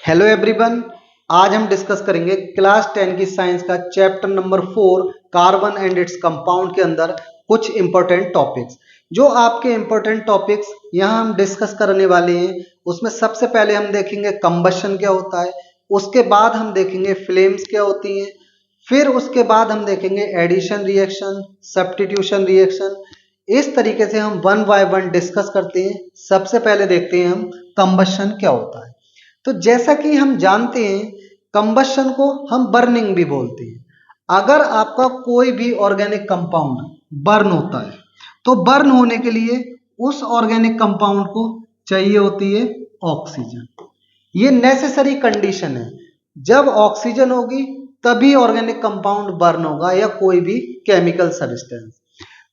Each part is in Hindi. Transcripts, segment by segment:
हेलो एवरीवन, आज हम डिस्कस करेंगे क्लास 10 की साइंस का chapter number 4 carbon and its compound के अंदर कुछ इंपॉर्टेंट टॉपिक्स। जो आपके इंपॉर्टेंट टॉपिक्स यहाँ हम डिस्कस करने वाले हैं, उसमें सबसे पहले हम देखेंगे कंबशन क्या होता है, उसके बाद हम देखेंगे फ्लेम्स क्या होती हैं, फिर उसके बाद हम देखेंगे एडिशन रिएक्शन, सब्स्टिट्यूशन रिएक्शन। इस तरीके से हम वन बाय वन डिस्कस करते हैं। सबसे पहले देखते हैं हम कंबशन क्या होता है। तो जैसा कि हम जानते हैं, कंबशन को हम बर्निंग भी बोलते हैं। अगर आपका कोई भी ऑर्गेनिक कंपाउंड बर्न होता है, तो बर्न होने के लिए उस ऑर्गेनिक कंपाउंड को चाहिए होती है ऑक्सीजन। ये नेसेसरी कंडीशन है। जब ऑक्सीजन होगी तभी ऑर्गेनिक कंपाउंड बर्न होगा या कोई भी केमिकल सब्सटेंस।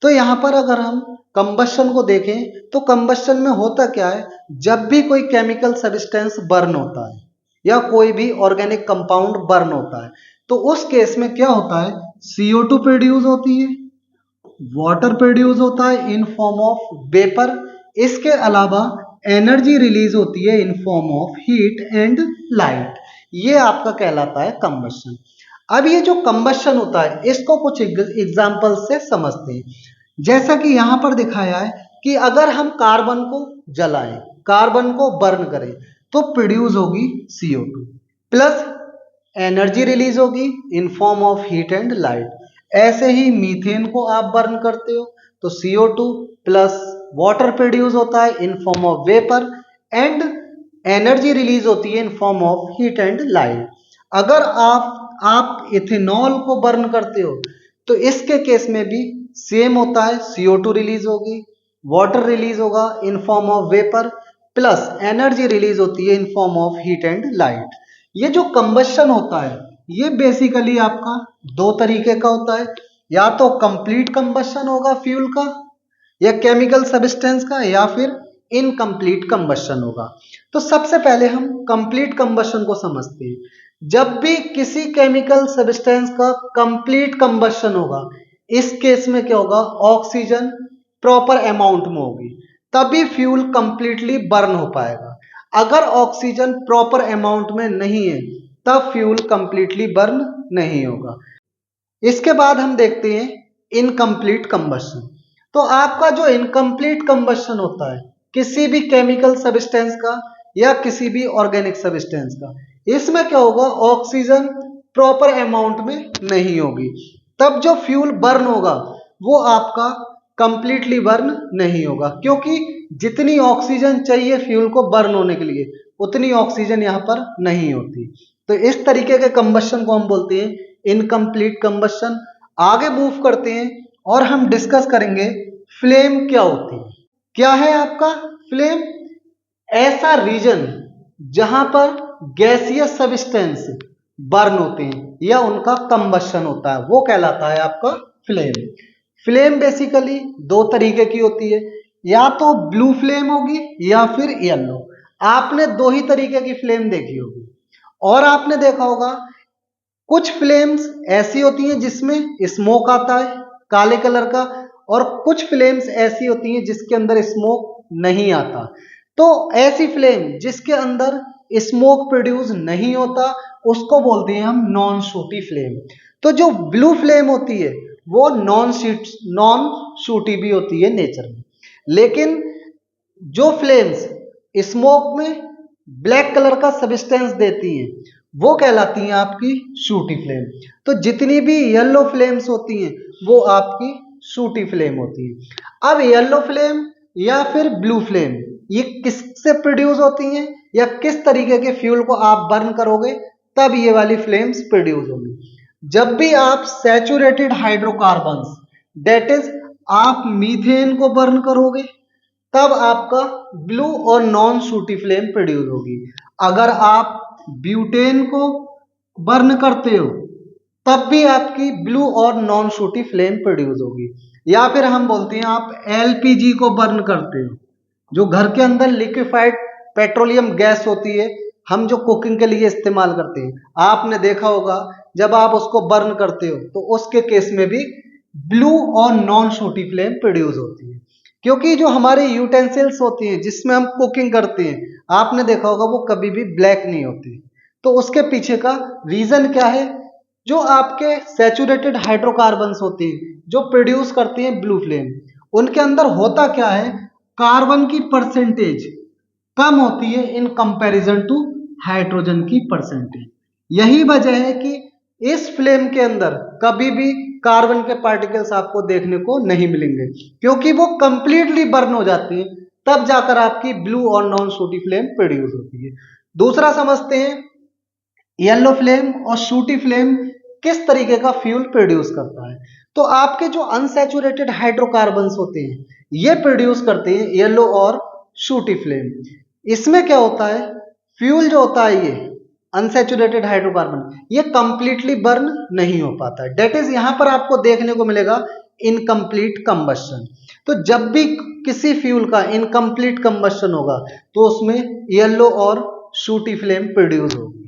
तो यहाँ पर अगर हम कंबशन को देखें तो कंबशन में होता क्या है, जब भी कोई केमिकल सब्सटेंस बर्न होता है या कोई भी ऑर्गेनिक कंपाउंड बर्न होता है, तो उस केस में क्या होता है, CO2 प्रोड्यूस होती है, वाटर प्रोड्यूस होता है इन फॉर्म ऑफ वेपर। इसके अलावा एनर्जी रिलीज होती है in form of heat and light. ये आपका कहलाता है कंबशन। अब ये जो कंबशन होता है, इसको कुछ एग्जाम्पल से समझते हैं। जैसा कि यहां पर दिखाया है कि अगर हम कार्बन को जलाएं, कार्बन को बर्न करें, तो प्रोड्यूस होगी CO2 प्लस एनर्जी रिलीज होगी in form of heat and light. ऐसे ही मीथेन को आप बर्न करते हो तो CO2 प्लस वाटर प्रोड्यूस होता है in form of vapour and energy release होती है in form of heat and light. अगर आप इथेनॉल को बर्न करते हो तो इसके केस में भी सेम होता है, CO2 रिलीज होगी, वाटर रिलीज होगा in form of vapour plus energy release होती है in form of heat and light. ये जो कंबशन होता है, ये बेसिकली आपका दो तरीके का होता है। या तो कंप्लीट कंबशन होगा फ्यूल का या केमिकल सब्सटेंस का, या फिर इनकम्प्लीट कंबशन होगा। तो सबसे पहले हम कंप्लीट कंबशन को समझते हैं। जब भी किसी केमिकल सब्सटेंस का कंप्लीट कंबशन होगा, इस केस में क्या होगा, ऑक्सीजन प्रॉपर अमाउंट में होगी, तभी फ्यूल कंप्लीटली बर्न हो पाएगा। अगर ऑक्सीजन प्रॉपर अमाउंट में नहीं है, तब फ्यूल कंप्लीटली बर्न नहीं होगा। इसके बाद हम देखते हैं इनकम्प्लीट कंबशन। तो आपका जो इनकम्प्लीट कंबशन होता है किसी भी केमिकल सब्सटेंस का या किसी भी ऑर्गेनिक सब्सटेंस का, इसमें क्या होगा, ऑक्सीजन प्रॉपर अमाउंट में नहीं होगी, तब जो फ्यूल बर्न होगा वो आपका कंप्लीटली बर्न नहीं होगा, क्योंकि जितनी ऑक्सीजन चाहिए फ्यूल को बर्न होने के लिए उतनी ऑक्सीजन यहाँ पर नहीं होती। तो इस तरीके के कंबशन को हम बोलते हैं इनकम्प्लीट कंबशन। आगे मूव करते हैं और हम डिस्कस करेंगे फ्लेम क्या होती है। क्या है आपका फ्लेम? ऐसा रीजन जहां पर गैसियस सब्सटेंस बर्न होते हैं या उनका कंबशन होता है, वो कहलाता है आपका फ्लेम। फ्लेम बेसिकली दो तरीके की होती है, या तो ब्लू फ्लेम होगी या फिर येलो। आपने दो ही तरीके की फ्लेम देखी होगी। और आपने देखा होगा कुछ फ्लेम्स ऐसी होती हैं जिसमें स्मोक आता है काले कलर का, और कुछ फ्लेम्स ऐसी होती हैं जिसके अंदर स्मोक नहीं आता। तो ऐसी फ्लेम जिसके अंदर स्मोक प्रोड्यूस नहीं होता, उसको बोलते हैं हम नॉन शूटी फ्लेम। तो जो ब्लू फ्लेम होती है वो नॉन शूटी भी होती है नेचर में, लेकिन जो फ्लेम्स स्मोक में ब्लैक कलर का सब्सटेंस देती हैं वो कहलाती हैं आपकी शूटी फ्लेम। तो जितनी भी येलो फ्लेम्स होती हैं वो आपकी शूटी फ्लेम होती है। अब येलो फ्लेम या फिर ब्लू फ्लेम ये किससे प्रोड्यूस होती हैं या किस तरीके के फ्यूल को आप बर्न करोगे तब ये वाली फ्लेम्स प्रोड्यूस होंगी? जब भी आप सैचुरेटेड हाइड्रोकार्बन्स, दैट इज आप मीथेन को बर्न करोगे, तब आपका ब्लू और नॉन शूटी फ्लेम प्रोड्यूस होगी। अगर आप ब्यूटेन को बर्न करते हो तब भी आपकी ब्लू और नॉन शूटी फ्लेम प्रोड्यूस होगी। या फिर हम बोलते हैं आप LPG को बर्न करते हो, जो घर के अंदर लिक्विफाइड पेट्रोलियम गैस होती है, हम जो कुकिंग के लिए इस्तेमाल करते हैं, आपने देखा होगा जब आप उसको बर्न करते हो तो उसके केस में भी ब्लू और नॉन शूटी फ्लेम प्रोड्यूस होती है। क्योंकि जो हमारे यूटेंसिल्स होती हैं जिसमें हम कुकिंग करते हैं, आपने देखा होगा वो कभी भी ब्लैक नहीं होते। तो उसके पीछे का रीजन क्या है? जो आपके सैचुरेटेड हाइड्रोकार्बन्स होते हैं जो प्रोड्यूस करते हैं ब्लू फ्लेम, उनके अंदर होता क्या है, कार्बन की परसेंटेज कम होती है इन कंपैरिजन टू हाइड्रोजन की परसेंटेज। यही वजह है कि इस फ्लेम के अंदर कभी भी कार्बन के पार्टिकल्स आपको देखने को नहीं मिलेंगे, क्योंकि वो कंप्लीटली बर्न हो जाती है, तब जाकर आपकी ब्लू और नॉन शूटी फ्लेम प्रोड्यूस होती है। दूसरा समझते हैं येलो फ्लेम और शूटी फ्लेम किस तरीके का फ्यूल प्रोड्यूस करता है। तो आपके जो अनसैचुरेटेड हाइड्रोकार्बन्स होते हैं ये प्रोड्यूस करते हैं येलो और शूटी फ्लेम। इसमें क्या होता है, फ्यूल जो होता है ये अनसैचुरेटेड हाइड्रोकार्बन ये कंप्लीटली बर्न नहीं हो पाता, डेट इज यहां पर आपको देखने को मिलेगा इनकम्प्लीट कंबशन। तो जब भी किसी फ्यूल का इनकम्प्लीट कंबशन होगा तो उसमें येलो और शूटी फ्लेम प्रोड्यूस होगी।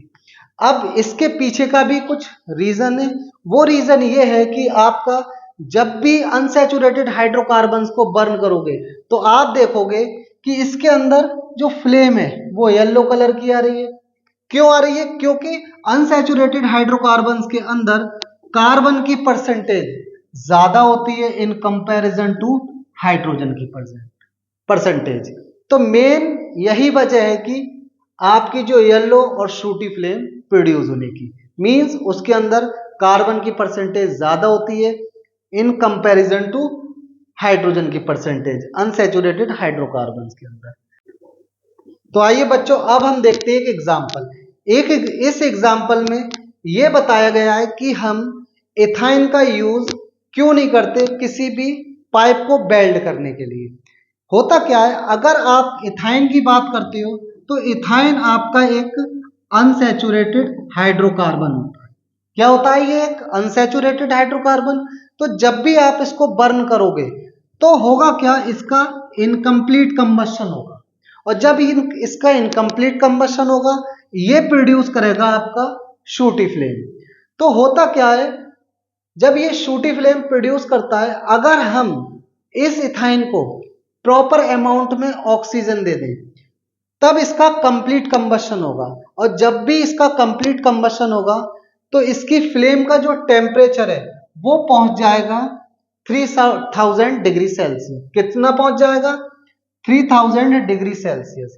अब इसके पीछे का भी कुछ रीजन है, वो रीजन ये है कि आपका जब भी अनसैचुरेटेड हाइड्रोकार्बन्स को बर्न करोगे तो आप देखोगे कि इसके अंदर जो फ्लेम है वो येलो कलर की आ रही है। क्यों आ रही है? क्योंकि अनसैचुरेटेड हाइड्रोकार्बन्स के अंदर कार्बन की परसेंटेज ज्यादा होती है इन कंपैरिजन टू हाइड्रोजन की परसेंटेज। तो मेन यही वजह है कि आपकी जो येलो और शूटी फ्लेम प्रोड्यूस होने की, मींस उसके अंदर कार्बन की परसेंटेज ज्यादा होती है इन कंपैरिजन टू हाइड्रोजन की परसेंटेज अनसैचुरेटेड हाइड्रोकार्बन्स के अंदर। तो आइए बच्चों अब हम देखते हैं एक एग्जाम्पल। इस एग्जाम्पल में यह बताया गया है कि हम इथाइन का यूज क्यों नहीं करते किसी भी पाइप को बेल्ड करने के लिए। होता क्या है, अगर आप इथाइन की बात करते हो तो इथाइन आपका एक अनसैचुरेटेड हाइड्रोकार्बन होता है। क्या होता है ये? एक अनसैचुरेटेड हाइड्रोकार्बन। तो जब भी आप इसको बर्न करोगे तो होगा क्या, इसका इनकम्प्लीट कंबशन होगा, और जब इसका इनकम्प्लीट कंबशन होगा ये प्रोड्यूस करेगा आपका शूटी फ्लेम। तो होता क्या है, जब ये शूटी फ्लेम प्रोड्यूस करता है, अगर हम इस इथाइन को प्रॉपर अमाउंट में ऑक्सीजन दे दें तब इसका कंप्लीट कंबशन होगा, और जब भी इसका कंप्लीट कंबशन होगा तो इसकी फ्लेम का जो टेम्परेचर है वो पहुंच जाएगा 3000 डिग्री सेल्सियस। कितना पहुंच जाएगा? 3000 डिग्री सेल्सियस।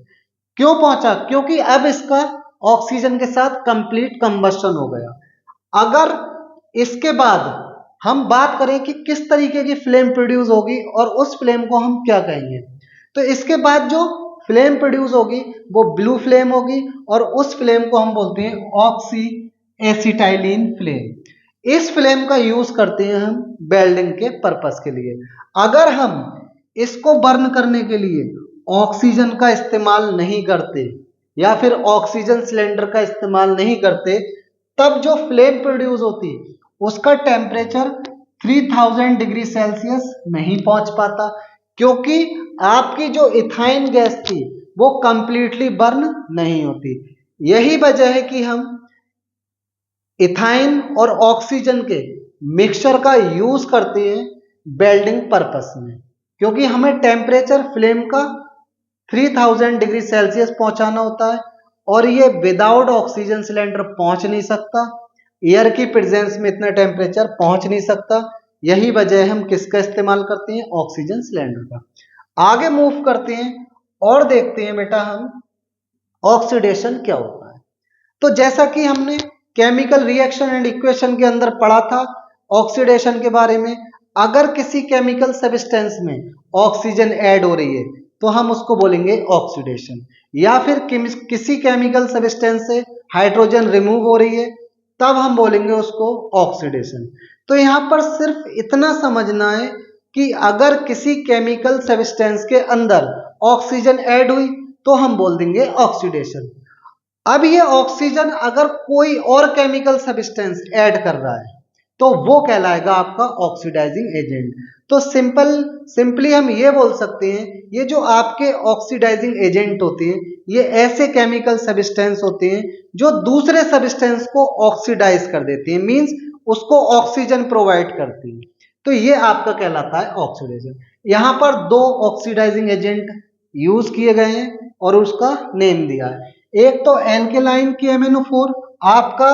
क्यों पहुंचा? क्योंकि अब इसका ऑक्सीजन के साथ कंप्लीट कंबशन हो गया। अगर इसके बाद हम बात करें कि किस तरीके की फ्लेम प्रोड्यूस होगी और उस फ्लेम को हम क्या कहेंगे, तो इसके बाद जो फ्लेम प्रोड्यूस होगी वो ब्लू फ्लेम होगी, और उस फ्लेम को हम बोलते हैं ऑक्सी एसिटाइलिन फ्लेम। इस फ्लेम का यूज करते हैं हम वेल्डिंग के पर्पस के लिए। अगर हम इसको बर्न करने के लिए ऑक्सीजन का इस्तेमाल नहीं करते या फिर ऑक्सीजन सिलेंडर का इस्तेमाल नहीं करते, तब जो फ्लेम प्रोड्यूस होती उसका टेम्परेचर 3000 डिग्री सेल्सियस नहीं पहुंच पाता, क्योंकि आपकी जो इथाइन गैस थी वो कंप्लीटली बर्न नहीं होती। यही वजह है कि हम इथाइन और ऑक्सीजन के मिक्सचर का यूज करते हैं वेल्डिंग पर्पस में, क्योंकि हमें टेम्परेचर फ्लेम का 3000 डिग्री सेल्सियस पहुंचाना होता है, और ये विदाउट ऑक्सीजन सिलेंडर पहुंच नहीं सकता, एयर की प्रेजेंस में इतना टेम्परेचर पहुंच नहीं सकता। यही वजह है हम किसका इस्तेमाल करते हैं? ऑक्सीजन सिलेंडर का। आगे मूव करते हैं और देखते हैं बेटा हम ऑक्सीडेशन क्या होता है। तो जैसा कि हमने केमिकल रिएक्शन एंड इक्वेशन के अंदर पढ़ा था ऑक्सीडेशन के बारे में, अगर किसी केमिकल सब्सटेंस में ऑक्सीजन ऐड हो रही है तो हम उसको बोलेंगे ऑक्सीडेशन, या फिर किसी केमिकल सब्सटेंस से हाइड्रोजन रिमूव हो रही है तब हम बोलेंगे उसको ऑक्सीडेशन। तो यहां पर सिर्फ इतना समझना है कि अगर किसी केमिकल सब्सटेंस के अंदर ऑक्सीजन ऐड हुई तो हम बोल देंगे ऑक्सीडेशन। अब ये ऑक्सीजन अगर कोई और केमिकल सब्सटेंस ऐड कर रहा है तो वो कहलाएगा आपका ऑक्सीडाइजिंग एजेंट। तो सिंपली हम ये बोल सकते हैं ये जो आपके ऑक्सीडाइजिंग एजेंट होते हैं ये ऐसे केमिकल सब्सटेंस होते हैं जो दूसरे सब्सटेंस को ऑक्सीडाइज कर देते हैं, मींस उसको ऑक्सीजन प्रोवाइड करती है। तो ये आपका कहलाता है ऑक्सीडेशन। यहां पर दो ऑक्सीडाइजिंग एजेंट यूज किए गए हैं, और उसका नेम दिया है। एक तो एल्केलाइन KMnO4 आपका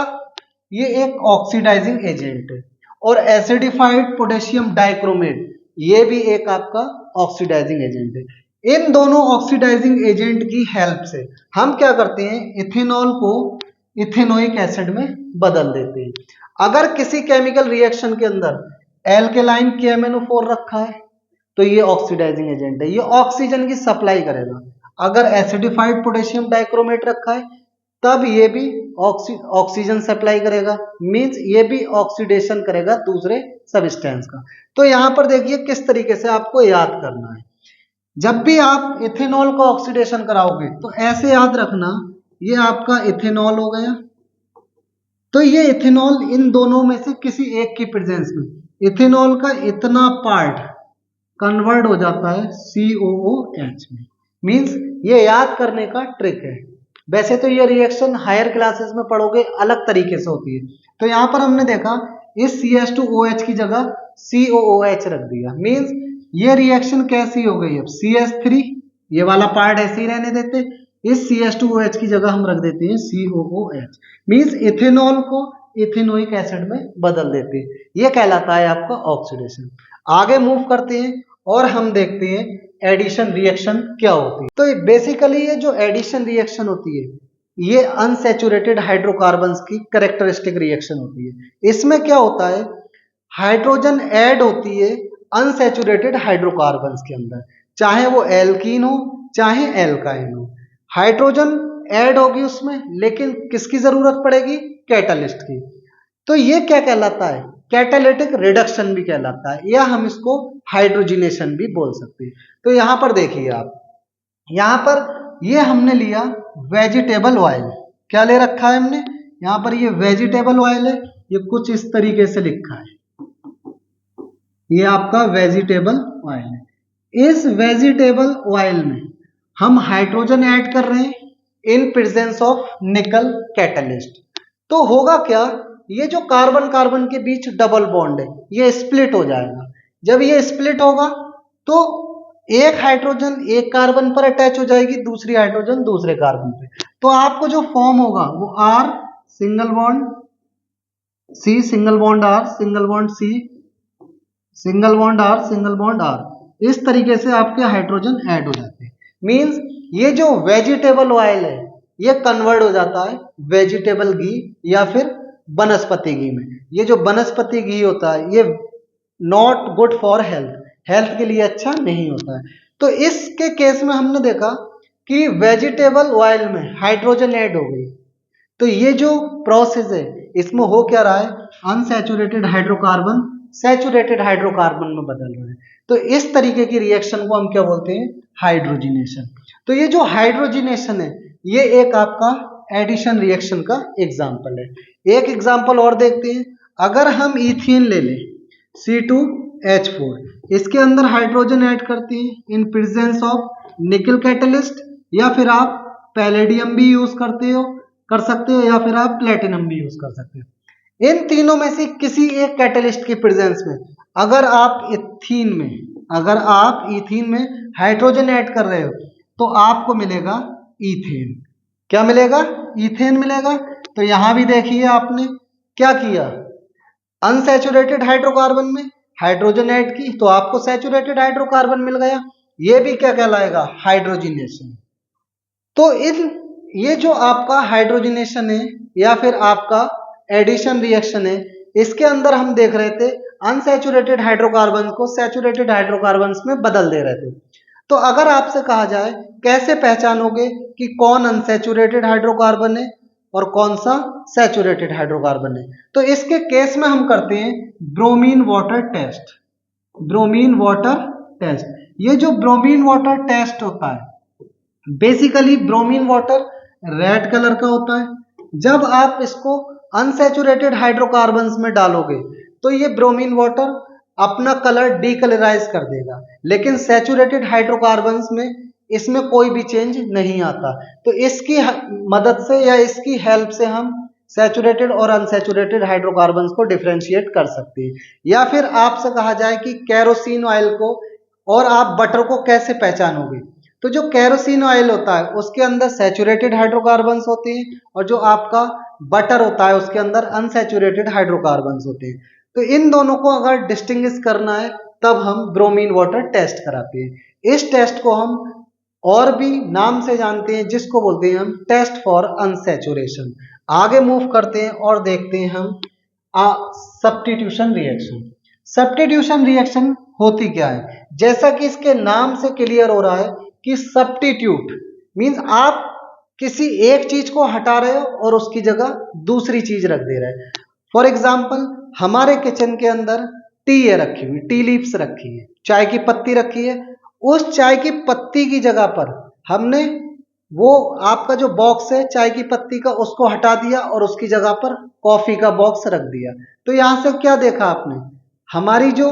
ये एक ऑक्सीडाइजिंग एजेंट है, और एसिडिफाइड पोटेशियम डाइक्रोमेट ये भी एक आपका ऑक्सीडाइजिंग एजेंट है। इन दोनों ऑक्सीडाइजिंग एजेंट की हेल्प से हम क्या करते हैं, इथेनॉल को इथेनोइक एसिड में बदल देते हैं। अगर किसी केमिकल रिएक्शन के अंदर एल्केलाइन KMnO4 रखा है तो ये ऑक्सीडाइजिंग एजेंट है, ये ऑक्सीजन की सप्लाई करेगा। अगर एसिडिफाइड पोटेशियम डाइक्रोमेट रखा है तब ये भी ऑक्सीजन सप्लाई करेगा, मींस ये भी ऑक्सीडेशन करेगा दूसरे सब्सटेंस का। तो यहां पर देखिए किस तरीके से आपको याद करना है। जब भी आप इथेनॉल का ऑक्सीडेशन कराओगे तो ऐसे याद रखना, ये आपका इथेनॉल हो गया, तो ये इथेनॉल इन दोनों में से किसी एक की प्रेजेंस में इथेनॉल का इतना पार्ट कन्वर्ट हो जाता है COOH में, मींस ये याद करने का ट्रिक है। वैसे तो ये रिएक्शन हायर क्लासेस में पढ़ोगे अलग तरीके से होती है। तो यहाँ पर हमने देखा इस CH2OH की जगह COOH रख दिया, मींस ये रिएक्शन कैसी हो गई, अब CH3 ये वाला पार्ट ऐसे ही रहने देते, इस CH2OH की जगह हम रख देते हैं COOH, मींस इथेनॉल को इथेनोइक एसिड में बदल देते हैं। ये कहलाता है आपका ऑक्सीडेशन। आगे मूव करते हैं और हम देखते हैं एडिशन रिएक्शन क्या होती है। तो बेसिकली ये जो एडिशन रिएक्शन होती है ये अनसैचुरेटेड हाइड्रोकार्बन्स की कैरेक्टरिस्टिक रिएक्शन होती है। इसमें क्या होता है, हाइड्रोजन ऐड होती है अनसैचुरेटेड हाइड्रोकार्बन्स के अंदर, चाहे वो एल्कीन हो चाहे एल्काइन हो, हाइड्रोजन ऐड होगी उसमें, लेकिन किसकी जरूरत पड़ेगी, कैटालिस्ट की। तो ये क्या कहलाता है, कैटालिटिक रिडक्शन भी कहलाता है, या हम इसको हाइड्रोजिनेशन भी बोल सकते हैं। तो यहां पर देखिए आप, यहां पर ये हमने लिया वेजिटेबल ऑयल, क्या ले रखा है हमने, यहां पर ये वेजिटेबल ऑयल है, ये कुछ इस तरीके से लिखा है, ये आपका वेजिटेबल ऑयल है। इस वेजिटेबल ऑयल में हम हाइड्रोजन ऐड कर रहे हैं इन प्रेजेंस ऑफ निकल कैटलिस्ट। तो होगा क्या, ये जो कार्बन कार्बन के बीच डबल बॉन्ड है ये स्प्लिट हो जाएगा। जब ये स्प्लिट होगा तो एक हाइड्रोजन एक कार्बन पर अटैच हो जाएगी, दूसरी हाइड्रोजन दूसरे कार्बन पे, तो आपको जो फॉर्म होगा वो R single bond C single bond R single bond C single bond R single bond R, इस तरीके से आपके हाइड्रोजन ऐड हो जाते हैं। मींस ये जो वेजिटेबल ऑयल है ये कन्वर्ट हो जाता है वेजिटेबल घी या फिर वनस्पति घी में। ये जो वनस्पति घी होता है ये not good for health, health के लिए अच्छा नहीं होता है। तो इसके केस में हमने देखा कि वेजिटेबल ऑयल में हाइड्रोजन ऐड हो गई, तो ये जो प्रोसेस है इसमें हो क्या रहा है, अनसैचुरेटेड हाइड्रोकार्बन सैचुरेटेड हाइड्रोकार्बन में बदल रहा है। तो इस तरीके की रिएक्शन को हम क्या बोलते हैं, हाइड्रोजिनेशन। तो ये जो हाइड्रोजिनेशन है ये एक आपका एडिशन रिएक्शन का एग्जाम्पल है। एक एग्जाम्पल और देखते हैं, अगर हम इथेन ले लें C2H4, इसके अंदर हाइड्रोजन ऐड करते हैं इन प्रेजेंस ऑफ निकल कैटलिस्ट, या फिर आप पैलेडियम भी यूज कर सकते हो या फिर आप प्लेटिनम भी यूज कर सकते हो। इन तीनों में से किसी एक कैटलिस्ट की प्रेजेंस में अगर आप इथीन में हाइड्रोजन ऐड कर रहे हो तो आपको मिलेगा इथेन। क्या मिलेगा, इथेन मिलेगा। तो यहां भी देखिए आपने क्या किया, अनसैचुरेटेड हाइड्रोकार्बन में हाइड्रोजन ऐड की तो आपको सैचुरेटेड हाइड्रोकार्बन मिल गया, ये भी क्या कहलाएगा, हाइड्रोजिनेशन। तो ये जो आपका हाइड्रोजिनेशन है या फिर आपका एडिशन रिएक्शन है, इसके अंदर हम देख रहे थे अनसैचुरेटेड हाइड्रोकार्बन को सैचुरेटेड हाइड्रोकार्बन्स में बदल दे रहे थे। तो अगर आपसे कहा जाए कैसे पहचानोगे कि कौन अनसैचुरेटेड हाइड्रोकार्बन है और कौन सा सैचुरेटेड हाइड्रोकार्बन है, तो इसके केस में हम करते हैं bromine water test. Bromine water test, ये जो ब्रोमीन वाटर टेस्ट होता है, basically bromine water red colour का होता है। जब आप इसको अनसैचुरेटेड हाइड्रोकार्बन्स में डालोगे तो ये ब्रोमीन वाटर अपना कलर डीकलराइज कर देगा, लेकिन सैचुरेटेड हाइड्रोकार्बन्स में इसमें कोई भी चेंज नहीं आता। तो इसकी मदद से या इसकी हेल्प से हम सैचुरेटेड और अनसैचुरेटेड हाइड्रोकार्बन्स को डिफरेंशिएट कर सकते हैं। या फिर आपसे कहा जाए कि केरोसिन ऑयल को और आप बटर को कैसे पहचानोगे, तो जो केरोसिन ऑयल होता है उसके अंदर सैचुरेटेड हाइड्रोकार्बन्स होते हैं, और जो आपका बटर होता है उसके अंदर अनसैचुरेटेड हाइड्रोकार्बन्स होते हैं। तो इन दोनों को अगर डिस्टिंग्विश करना है तब हम ब्रोमीन वाटर टेस्ट कराते हैं। इस टेस्ट को हम और भी नाम से जानते हैं, जिसको बोलते हैं हम टेस्ट फॉर अनसैचुरेशन। आगे मूव करते हैं और देखते हैं हम सब्स्टिट्यूशन रिएक्शन। सब्स्टिट्यूशन रिएक्शन होती क्या है? जैसा कि इसके नाम से क्लियर हो रहा है कि सब्स्टिट्यूट मींस आप किसी एक चीज को हटा रहे हो और उसकी जगह दूसरी चीज रख दे रहे हैं। फॉर एग्जाम्पल, हमारे किचन के अंदर टी है रखी हुई, टी लीव्स रखी है, चाय की पत्ती रखी है। उस चाय की पत्ती की जगह पर हमने वो आपका जो बॉक्स है चाय की पत्ती का उसको हटा दिया और उसकी जगह पर कॉफी का बॉक्स रख दिया। तो यहां से क्या देखा आपने? हमारी जो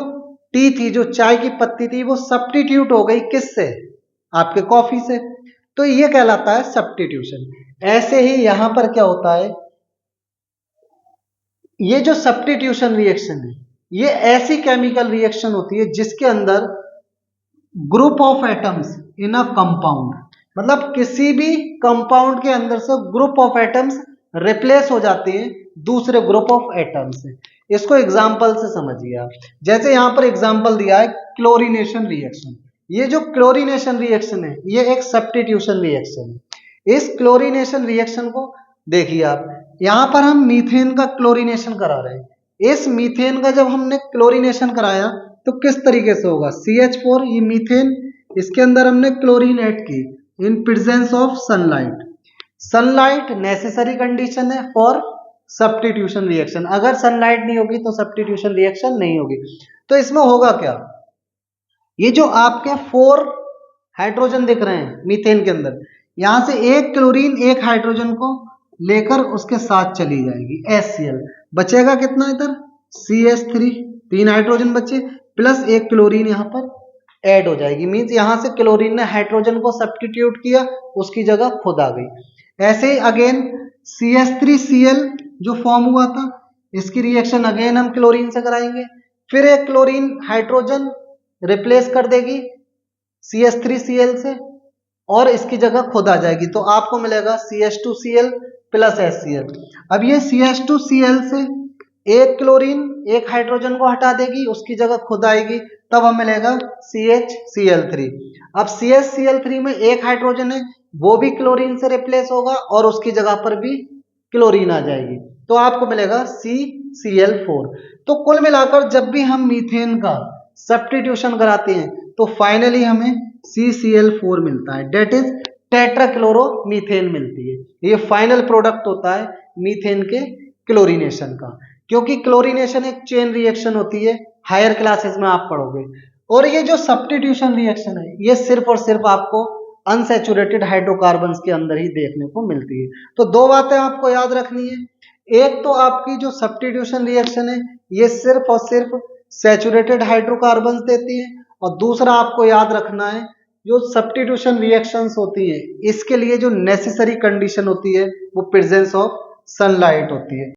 टी थी, जो चाय की पत्ती थी, वो सब्स्टिट्यूट हो गई किससे? आपके कॉफी से। तो ये कहलाता है सब्स्टिट्यूशन। ऐसे ही यहां पर क्या होता है, ये जो सब्स्टिट्यूशन रिएक्शन है ये ऐसी केमिकल रिएक्शन होती है जिसके अंदर group of atoms in a compound, मतलब किसी भी कंपाउंड के अंदर से ग्रुप ऑफ एटम्स रिप्लेस हो जाते हैं दूसरे ग्रुप ऑफ एटम्स से। इसको एग्जांपल से समझिए आप। जैसे यहां पर एग्जांपल दिया है क्लोरीनेशन रिएक्शन। ये जो क्लोरीनेशन रिएक्शन है ये एक सब्स्टिट्यूशन रिएक्शन है। इस क्लोरीनेशन रिएक्शन को देखिए आप, यहां पर हम मीथेन का क्लोरीनेशन करा रहे हैं। इस मीथेन का जब हमने क्लोरीनेशन कराया तो किस तरीके से होगा? CH4, ये मीथेन, इसके अंदर हमने क्लोरीन ऐड की in presence of sunlight. Sunlight necessary condition है फॉर सब्स्टिट्यूशन रिएक्शन। अगर सनलाइट नहीं होगी तो सब्स्टिट्यूशन रिएक्शन नहीं होगी। तो इसमें होगा क्या? ये जो आपके 4 हाइड्रोजन दिख रहे हैं मीथेन के अंदर, यहां से एक क्लोरीन एक हाइड्रोजन को लेकर उसके साथ चली जाएगी HCl। बचेगा कितना इधर? CH3, 3 हाइड्रोजन बचे, प्लस एक क्लोरीन यहां पर ऐड हो जाएगी। मींस यहां से क्लोरीन ने हाइड्रोजन को सब्स्टिट्यूट किया, उसकी जगह खुद आ गई। ऐसे ही अगेन CH3Cl जो फॉर्म हुआ था, इसकी रिएक्शन अगेन हम क्लोरीन से कराएंगे। फिर एक क्लोरीन हाइड्रोजन रिप्लेस कर देगी CH3Cl से और इसकी जगह खुद आ जाएगी। तो आपको मिलेगा CH2Cl प्लस HCl। अब ये CH2Cl से एक क्लोरीन एक हाइड्रोजन को हटा देगी, उसकी जगह खुद आएगी, तब हमें मिलेगा CHCl3। अब CHCl3 में एक हाइड्रोजन है, वो भी क्लोरीन से रिप्लेस होगा और उसकी जगह पर भी क्लोरीन आ जाएगी, तो आपको मिलेगा CCl4। तो कुल मिलाकर जब भी हम मीथेन का सब्स्टिट्यूशन कराते हैं तो फाइनली हमें CCl4 मिलता है, डेट इज टेट्राक्लोरोमीथेन मिलती है। ये फाइनल प्रोडक्ट होता है मीथेन के क्लोरीनेशन का, क्योंकि क्लोरीनेशन एक चेन रिएक्शन होती है, हायर क्लासेस में आप पढ़ोगे। और ये जो सब्स्टिट्यूशन रिएक्शन है ये सिर्फ और सिर्फ आपको अनसैचुरेटेड हाइड्रोकार्बन्स के अंदर ही देखने को मिलती है। तो दो बातें आपको याद रखनी है, एक तो आपकी जो सब्स्टिट्यूशन रिएक्शन है ये सिर्फ और सिर्फ सैचुरेटेड हाइड्रोकार्बन्स देती है, और दूसरा आपको याद रखना है जो सब्स्टिट्यूशन रिएक्शंस होती है इसके लिए जो नेसेसरी कंडीशन होती है वो प्रेजेंस ऑफ सनलाइट होती है।